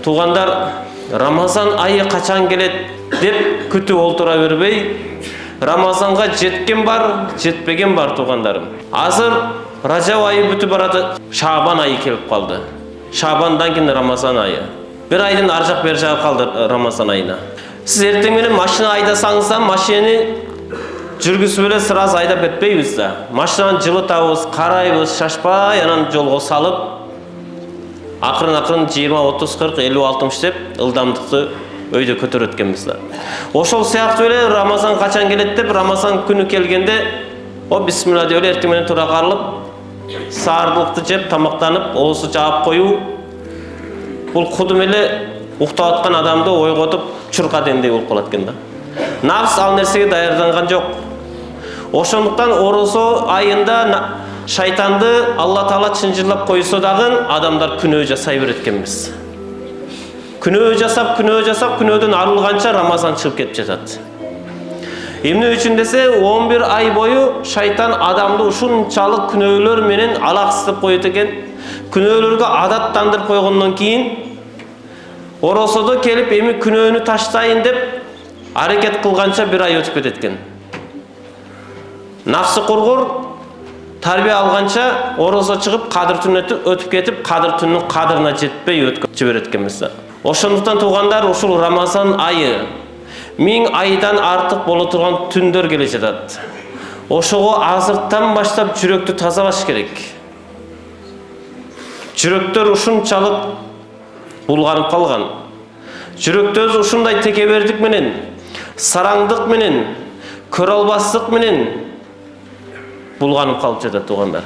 Туғандар, Рамазан айы қачан келет деп күтіп олтыра бербей, Рамазанға жеткен бар, жетпеген бар туғандарым. Азыр Ражаб айы бүтіп барады, Шабан айы келіп қалды. Шабандан кейін Рамазан айы. Bir айдың аржақ бер жағы қалды Рамазан айына. Сіз ертең менен машина айдасаңыз, машинаны жүргізіп эле сразу айдап кетпейбиз да. Машинаны жылытабыз, карайбыз, шашпай, анан жолго салып, акырын 20, 30, 40, 50, 60 деп ылдамдыкты өйдө көтөрүп өткөнбүз да. Ошол сыяктуу эле Рамазан качан келет деп, Рамазан күнү келгенде, о бисмилла деп эле эртең менен тура карылып, саардыкты жеп, тамактанып, оозу жаап коюу, бул кудум эле уктап аткан адамды ойготуп, чурка дендей болуп калат экен да. Нафс ал нерсеге даярданган жок. Ошондуктан орозо айында шайтанды Алла Таала чынжырлап койсо дагы адамдар күнөө жасай берет экенбиз. Күнөө жасап, күнөөдөн арылганча Рамазан чыгып кетип жатат. Эмне үчүн десе, 11 ай бою шайтан адамды ушунчалык күнөөлөр менен алаксытып коет экен. Күнөөлөргө адаттандырып койгондон кийин оросодо келип эми күнөөнү таштайын деп аракет кылганча 1 ай өтүп кетет экен. Нафсы кургур тарбия алганча орозо чыгып кадыр түнү өтүп кетип, кадыр түнүнүн кадырына жетпей өткөрүп жиберет экенбиз. Ошондуктан тугандар, ушул Рамазан айы 1000 айдан артык боло турган түндөр келе жатат. Ошого азыртан баштап жүрөктү тазалаш керек. Жүрөктөр ушунчалык булганып калган. Жүрөктөр ушундай текебердик менен, сараңдык менен, көрө албастык менен булганып калып жатат тугандар.